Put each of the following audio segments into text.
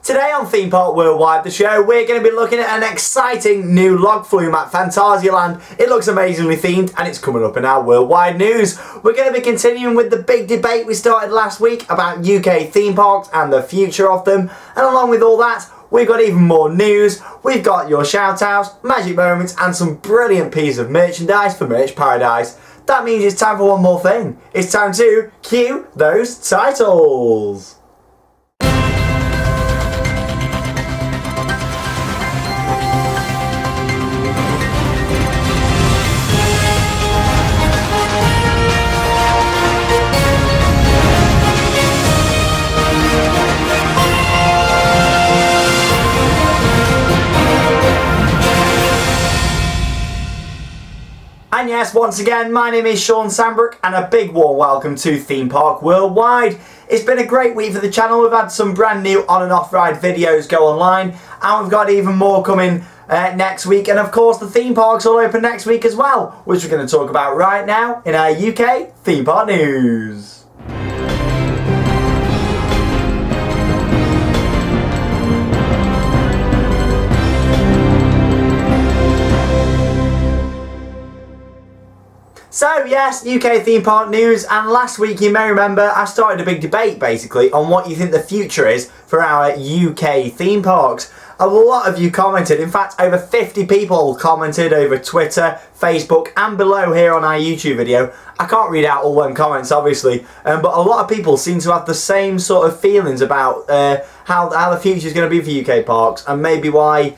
Today on Theme Park Worldwide, the show, we're going to be looking at an exciting new log flume at Phantasialand. It looks amazingly themed and it's coming up in our worldwide news. We're going to be continuing with the big debate we started last week about UK theme parks and the future of them. And along with all that, we've got even more news. We've got your shout outs, magic moments and some brilliant pieces of merchandise for Merch Paradise. That means it's time for one more thing. It's time to cue those titles. And yes, once again, my name is Shawn Sanbrooke and a big warm welcome to Theme Park Worldwide. It's been a great week for the channel. We've had some brand new on and off ride videos go online and we've got even more coming next week. And of course the theme parks will open next week as well, which we're going to talk about right now in our UK theme park news. So yes, UK theme park news, and last week you may remember I started a big debate basically on what you think the future is for our UK theme parks. A lot of you commented, in fact over 50 people commented over Twitter, Facebook and below here on our YouTube video. I can't read out all them comments obviously, but a lot of people seem to have the same sort of feelings about how the future is going to be for UK parks and maybe why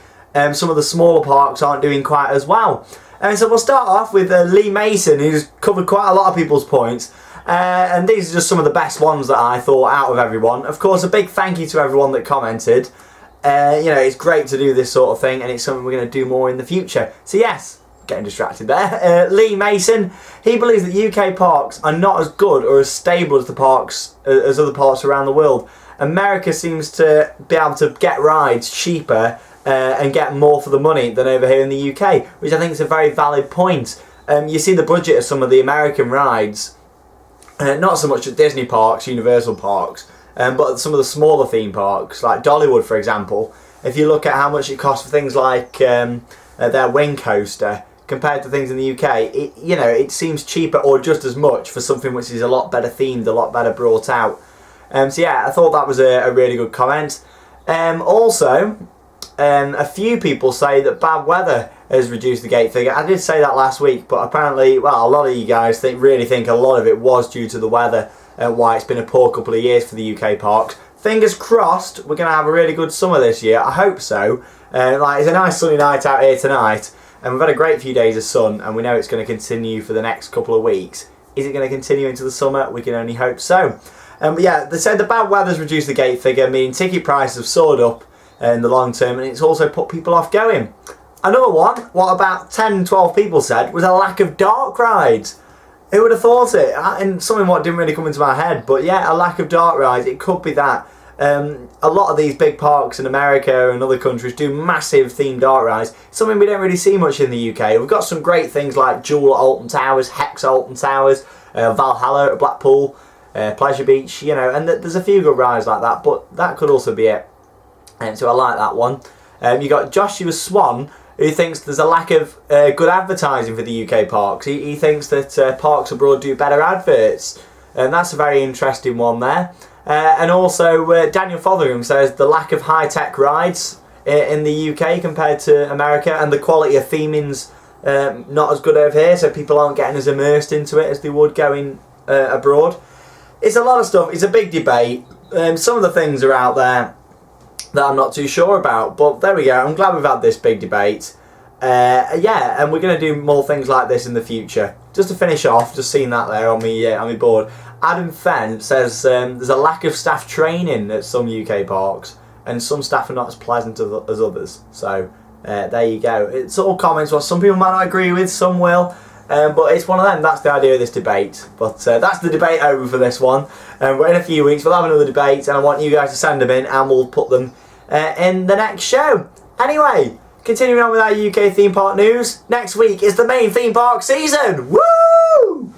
some of the smaller parks aren't doing quite as well. And so we'll start off with Lee Mason, who's covered quite a lot of people's points. And these are just some of the best ones that I thought out of everyone. Of course, a big thank you to everyone that commented. You know, it's great to do this sort of thing, and it's something we're going to do more in the future. So yes, getting distracted there. Lee Mason, he believes that UK parks are not as good or as stable as the parks as other parks around the world. America seems to be able to get rides cheaper and get more for the money than over here in the UK, which I think is a very valid point. You see the budget of some of the American rides, not so much at Disney parks, Universal parks, but some of the smaller theme parks, like Dollywood for example. If you look at how much it costs for things like their wing coaster compared to things in the UK, it seems cheaper or just as much for something which is a lot better themed, a lot better brought out. So yeah, I thought that was a really good comment. Also, a few people say that bad weather has reduced the gate figure. I did say that last week, but apparently, well, a lot of you guys really think a lot of it was due to the weather and why it's been a poor couple of years for the UK parks. Fingers crossed, we're going to have a really good summer this year. I hope so. It's a nice sunny night out here tonight, and we've had a great few days of sun, and we know it's going to continue for the next couple of weeks. Is it going to continue into the summer? We can only hope so. But yeah, they said the bad weather's reduced the gate figure, meaning ticket prices have soared up in the long term, and it's also put people off going. Another one, what about 10-12 people said, was a lack of dark rides. Who would have thought it? And something what didn't really come into my head, but yeah, a lack of dark rides, it could be that. A lot of these big parks in America and other countries do massive themed dark rides, something we don't really see much in the UK. We've got some great things like Jewel at Alton Towers, Hex at Alton Towers, Valhalla at Blackpool, Pleasure Beach, and there's a few good rides like that, but that could also be it. So I like that one. You got Joshua Swan, who thinks there's a lack of good advertising for the UK parks. He thinks that parks abroad do better adverts, and that's a very interesting one there. And also Daniel Fotheringham says the lack of high-tech rides in the UK compared to America, and the quality of theming's not as good over here, so people aren't getting as immersed into it as they would going abroad. It's a lot of stuff. It's a big debate. Some of the things are out there that I'm not too sure about, but there we go. I'm glad we've had this big debate. Yeah, and we're going to do more things like this in the future. Just to finish off, just seeing that there on my board, Adam Fenn says there's a lack of staff training at some UK parks, and some staff are not as pleasant as others. So there you go. It's all comments what some people might not agree with, some will. But it's one of them. That's the idea of this debate. But that's the debate over for this one. We're in a few weeks. We'll have another debate, and I want you guys to send them in, and we'll put them in the next show. Anyway, continuing on with our UK theme park news. Next week is the main theme park season. Woo!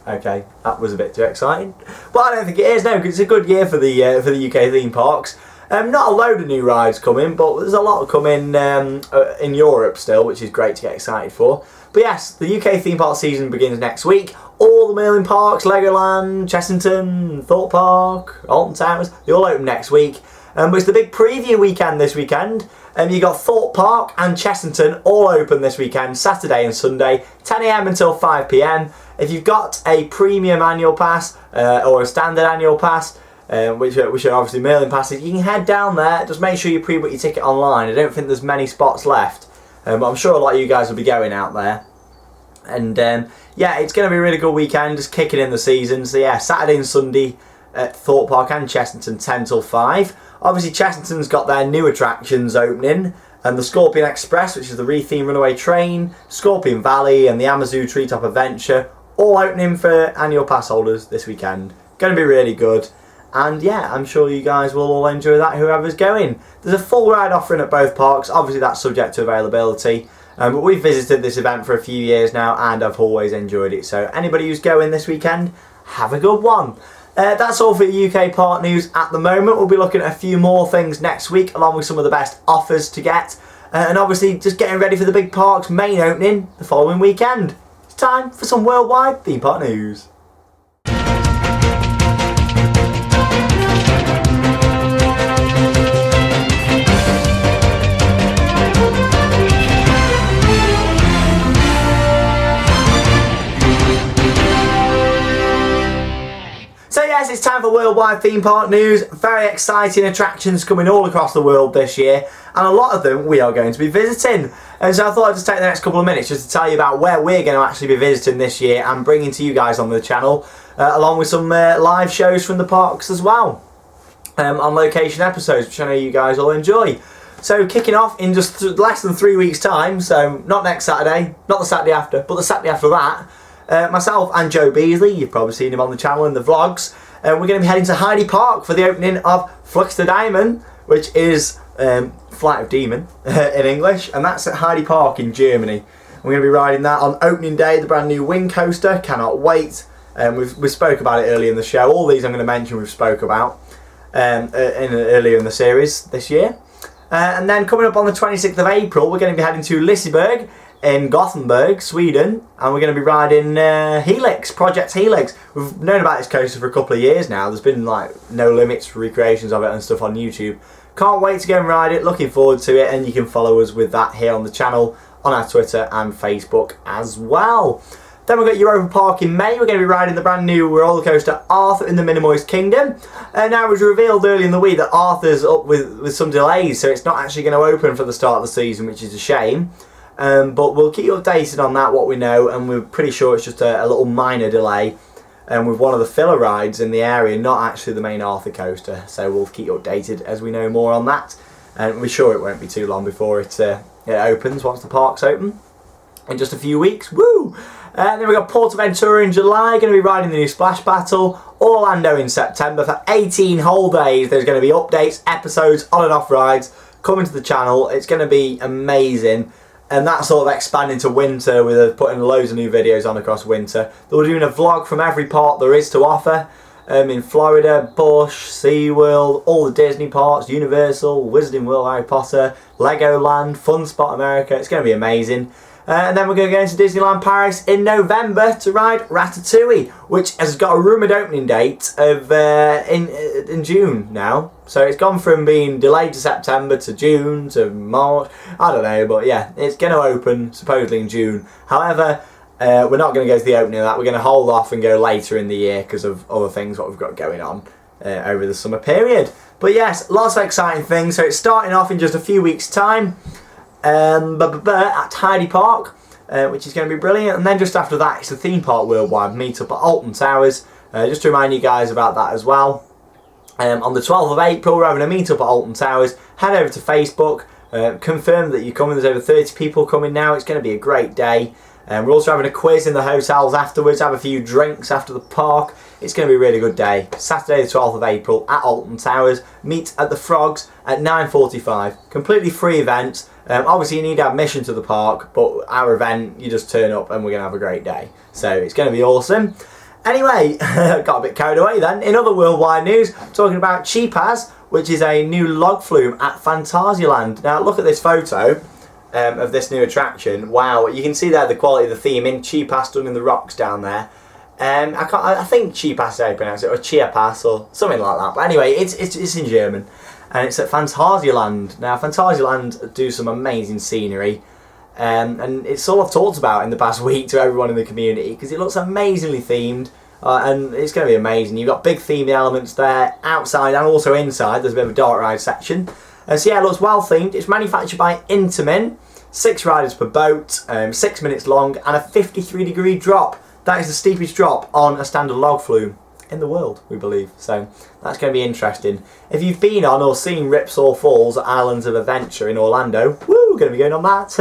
Okay, that was a bit too exciting, but I don't think it is. No, because it's a good year for the UK theme parks. Not a load of new rides coming, but there's a lot coming in Europe still, which is great to get excited for. But yes, the UK theme park season begins next week. All the Merlin parks, Legoland, Chessington, Thorpe Park, Alton Towers, they all open next week. But it's the big preview weekend this weekend. You got Thorpe Park and Chessington all open this weekend, Saturday and Sunday, 10 AM until 5 PM. If you've got a premium annual pass or a standard annual pass, which are obviously Merlin passes, you can head down there. Just make sure you pre-book your ticket online. I don't think there's many spots left, but I'm sure a lot of you guys will be going out there. And yeah, it's going to be a really good weekend, just kicking in the season. So yeah, Saturday and Sunday at Thorpe Park and Chessington, 10 till 5. Obviously Chessington's got their new attractions opening, and the Scorpion Express, which is the re-themed runaway train, Scorpion Valley and the Amazoo Treetop Adventure, all opening for annual pass holders this weekend. Going to be really good. And yeah, I'm sure you guys will all enjoy that, whoever's going. There's a full ride offering at both parks. Obviously that's subject to availability. But we've visited this event for a few years now and I've always enjoyed it. So anybody who's going this weekend, have a good one. That's all for UK park news at the moment. We'll be looking at a few more things next week, along with some of the best offers to get. And obviously just getting ready for the big park's main opening the following weekend. It's time for some worldwide theme park news. So yes, it's time for worldwide theme park news. Very exciting attractions coming all across the world this year, and a lot of them we are going to be visiting. And so I thought I'd just take the next couple of minutes just to tell you about where we're going to actually be visiting this year and bringing to you guys on the channel, along with some live shows from the parks as well, on location episodes, which I know you guys will enjoy. So kicking off in just less than 3 weeks' time, so not next Saturday, not the Saturday after, but the Saturday after that, myself and Joe Beasley, you've probably seen him on the channel in the vlogs, we're going to be heading to Heidi Park for the opening of Flux the Diamond, which is Flight of Demon in English, and that's at Heidi Park in Germany. We're going to be riding that on opening day, the brand new wing coaster. Cannot wait. We spoke about it earlier in the show. All these I'm going to mention we've spoke about earlier in the series this year. And then coming up on the 26th of April, we're going to be heading to Liseberg in Gothenburg, Sweden, and we're going to be riding Helix, Project Helix. We've known about this coaster for a couple of years now. There's been like no limits recreations of it and stuff on YouTube. Can't wait to go and ride it, looking forward to it, and you can follow us with that here on the channel, on our Twitter and Facebook as well. Then we've got Europa Park in May. We're going to be riding the brand new roller coaster Arthur in the Minimoys Kingdom. Now it was revealed early in the week that Arthur's up with some delays, so it's not actually going to open for the start of the season, which is a shame. But we'll keep you updated on that, what we know, and we're pretty sure it's just a little minor delay with one of the filler rides in the area, not actually the main Arthur coaster. So we'll keep you updated as we know more on that, and we're sure it won't be too long before it opens, once the park's open in just a few weeks. Woo! Then we've got Portaventura in July, going to be riding the new Splash Battle. Orlando in September for 18 whole days. There's going to be updates, episodes, on and off rides coming to the channel. It's going to be amazing. And that's sort of expanding to winter with us putting loads of new videos on across winter. We're doing a vlog from every park there is to offer. In Florida, Busch, SeaWorld, all the Disney parks, Universal, Wizarding World, Harry Potter, Legoland, Fun Spot America. It's going to be amazing. And then we're going to go into Disneyland Paris in November to ride Ratatouille, which has got a rumoured opening date of in June now. So it's gone from being delayed to September to June to March. I don't know, but yeah, it's going to open supposedly in June. However, we're not going to go to the opening of that. We're going to hold off and go later in the year because of other things what we've got going on over the summer period. But yes, lots of exciting things. So it's starting off in just a few weeks' time. At Heidi Park, which is going to be brilliant, and then just after that it's the Theme Park Worldwide meetup at Alton Towers. Just to remind you guys about that as well. On the 12th of April we're having a meetup at Alton Towers. Head over to Facebook, confirm that you're coming. There's over 30 people coming now. It's going to be a great day. We're also having a quiz in the hotels afterwards, have a few drinks after the park. It's going to be a really good day. Saturday the 12th of April at Alton Towers. Meet at the Frogs at 9:45. Completely free event. Obviously you need admission to the park, but our event, you just turn up and we're going to have a great day. So it's going to be awesome. Anyway, got a bit carried away then. In other worldwide news, talking about Cheap As, which is a new log flume at Phantasialand. Now look at this photo of this new attraction. Wow, you can see there the quality of the theme in Chiapas done in the rocks down there. I think Chiapas is how you pronounce it, or Chiapas or something like that. But anyway, it's in German, and it's at Phantasialand. Now Phantasialand do some amazing scenery, and it's all I've talked about in the past week to everyone in the community because it looks amazingly themed. And it's going to be amazing. You've got big theming elements there, outside and also inside. There's a bit of a dark ride section. So yeah, it looks well themed. It's manufactured by Intamin. 6 riders per boat, 6 minutes long, and a 53-degree drop. That is the steepest drop on a standard log flume in the world, we believe. So that's going to be interesting. If you've been on or seen Ripsaw Falls at Islands of Adventure in Orlando, woo, going to be going on that.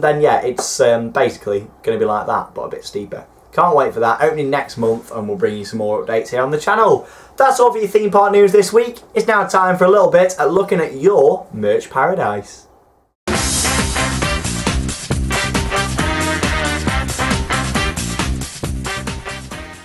Then yeah, it's basically going to be like that, but a bit steeper. Can't wait for that. Opening next month, and we'll bring you some more updates here on the channel. That's all for your theme park news this week. It's now time for a little bit at looking at your merch paradise.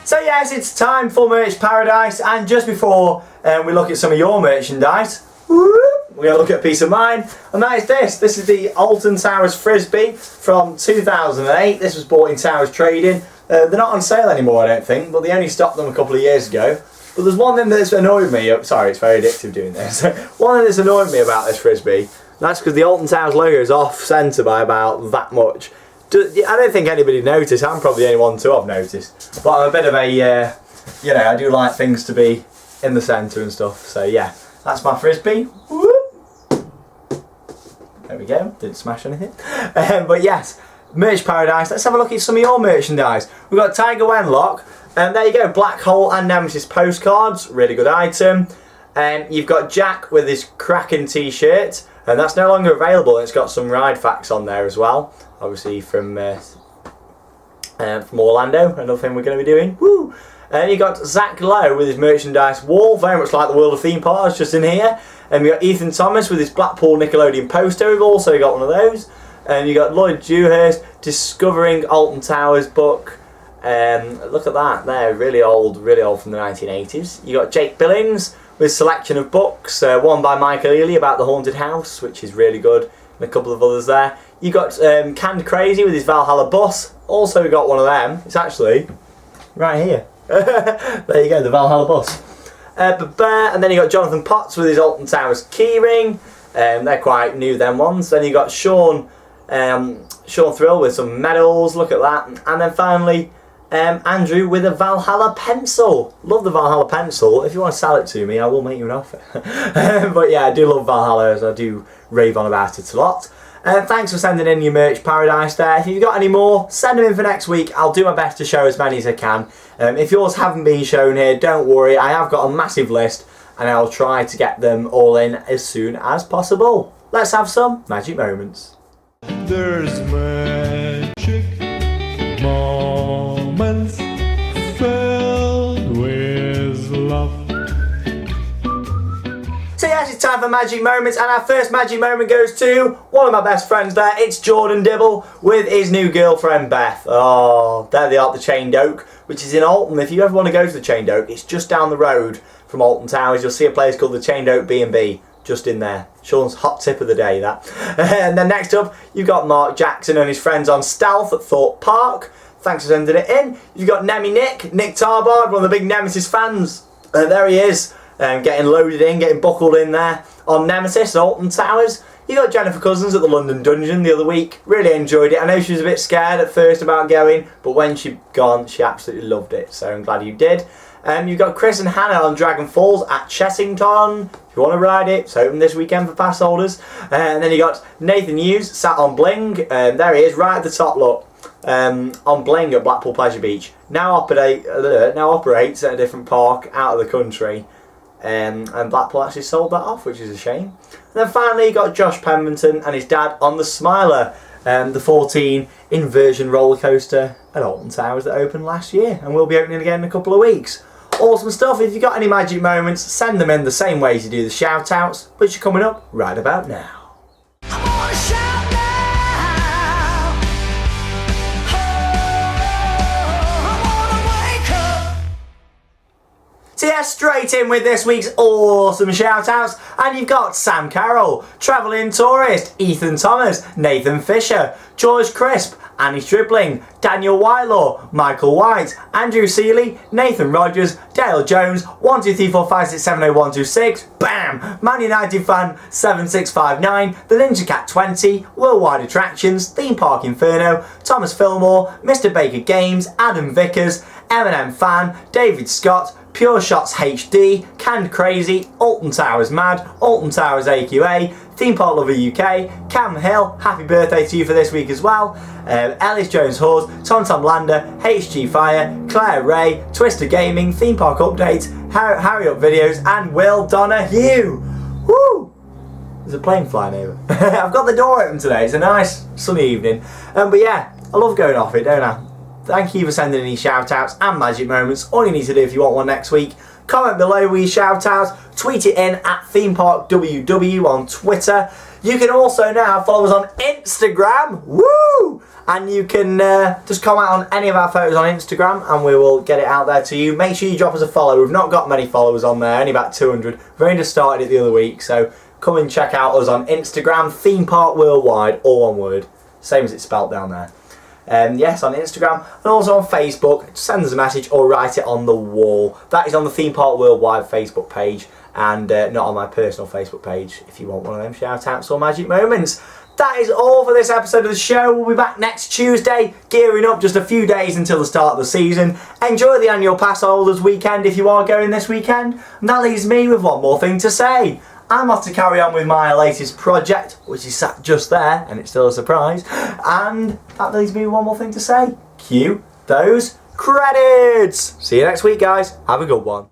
So yes, it's time for merch paradise, and just before we look at some of your merchandise, we're going to look at a piece of mine, and that is this. This is the Alton Towers Frisbee from 2008. This was bought in Towers Trading. They're not on sale anymore, I don't think, but they only stopped them a couple of years ago. But there's one thing that's annoyed me. Sorry, it's very addictive doing this. One thing that's annoyed me about this Frisbee, that's because the Alton Towers logo is off centre by about that much. I don't think anybody noticed. I'm probably the only one to have noticed. But I'm a bit of a, you know, I do like things to be in the centre and stuff. So yeah, that's my Frisbee. There we go. Didn't smash anything. But yes. Merch paradise. Let's have a look at some of your merchandise. We've got Tiger Wenlock, and there you go, Black Hole and Nemesis postcards, really good item. You've got Jack with his Kraken t-shirt, and that's no longer available. It's got some ride facts on there as well, obviously from Orlando, another thing we're going to be doing. Woo! And you got Zach Lowe with his merchandise wall, very much like the World of Theme Parks, just in here. And we got Ethan Thomas with his Blackpool Nickelodeon poster. We've also got one of those. And you got Lloyd Dewhurst discovering Alton Towers book. Look at that there, really old from the 1980s. You got Jake Billings with selection of books, one by Michael Ealy about the haunted house, which is really good, and a couple of others there. You got Canned Crazy with his Valhalla bus. Also got one of them. It's actually right here. There you go, the Valhalla bus. And then you got Jonathan Potts with his Alton Towers keyring. They're quite new, them ones. Then you got Sean Thrill with some medals, look at that. And then finally Andrew with a Valhalla pencil. Love the Valhalla pencil. If you want to sell it to me, I will make you an offer. But yeah, I do love Valhalla, as I do rave on about it a lot. Thanks for sending in your merch paradise there. If you've got any more, send them in for next week. I'll do my best to show as many as I can. If yours haven't been shown here, don't worry, I have got a massive list, and I'll try to get them all in as soon as possible. Let's have some magic moments. There's magic moments filled with love. So yes, it's time for magic moments, and our first magic moment goes to one of my best friends there. It's Jordan Dibble with his new girlfriend Beth. Oh, there they are at the Chained Oak, which is in Alton. If you ever want to go to the Chained Oak, it's just down the road from Alton Towers. You'll see a place called the Chained Oak B&B. Just in there. Sean's hot tip of the day, that. And then next up, you've got Mark Jackson and his friends on Stealth at Thorpe Park. Thanks for sending it in. You've got Nick Tarbard, one of the big Nemesis fans. There he is, getting loaded in, getting buckled in there on Nemesis at Alton Towers. You got Jennifer Cousins at the London Dungeon the other week. Really enjoyed it. I know she was a bit scared at first about going, but when she'd gone, she absolutely loved it. So I'm glad you did. You've got Chris and Hannah on Dragon Falls at Chessington. If you want to ride it, it's open this weekend for pass holders. And then you got Nathan Hughes sat on Bling. There he is, right at the top, look. On Bling at Blackpool Pleasure Beach. Now operates at a different park out of the country. And Blackpool actually sold that off, which is a shame. And then finally you got Josh Pemberton and his dad on the Smiler. The 14 inversion roller coaster at Alton Towers that opened last year and will be opening again in a couple of weeks. Awesome stuff. If you've got any magic moments, send them in the same way as you do the shout outs, which are coming up right about now. I'm gonna shout now. Oh, I wanna wake up. So yes, straight in with this week's awesome shout-outs, and you've got Sam Carroll, Travelling Tourist, Ethan Thomas, Nathan Fisher, George Crisp, Annie Stribling, Daniel Whitelaw, Michael White, Andrew Seeley, Nathan Rogers, Dale Jones, 12345670126, BAM! Man United Fan 7659, The Ninja Cat 20, Worldwide Attractions, Theme Park Inferno, Thomas Fillmore, Mr. Baker Games, Adam Vickers, Eminem Fan, David Scott, Pure Shots HD, Canned Crazy, Alton Towers Mad, Alton Towers AQA, Theme Park Lover UK, Cam Hill, happy birthday to you for this week as well, Ellis Jones Hawes, Tom Lander, HG Fire, Claire Ray, Twister Gaming, Theme Park Updates, Harry Up Videos, and Will Donahue. Woo! There's a plane flying over. I've got the door open today, it's a nice sunny evening, but yeah, I love going off it, don't I? Thank you for sending any shout-outs and magic moments. All you need to do if you want one next week, comment below with your shout-outs, tweet it in at ThemeParkWW on Twitter. You can also now follow us on Instagram, woo! And you can just comment on any of our photos on Instagram and we will get it out there to you. Make sure you drop us a follow. We've not got many followers on there, only about 200. We've only just started it the other week, so come and check out us on Instagram, Theme Park Worldwide, all one word, same as it's spelt down there. Yes, on Instagram and also on Facebook. Send us a message or write it on the wall. That is on the Theme Park Worldwide Facebook page and not on my personal Facebook page if you want one of them shout outs or magic moments. That is all for this episode of the show. We'll be back next Tuesday, gearing up just a few days until the start of the season. Enjoy the annual pass holders weekend if you are going this weekend. And that leaves me with one more thing to say. I'm off to carry on with my latest project, which is sat just there, and it's still a surprise. And that leaves me with one more thing to say. Cue those credits! See you next week, guys. Have a good one.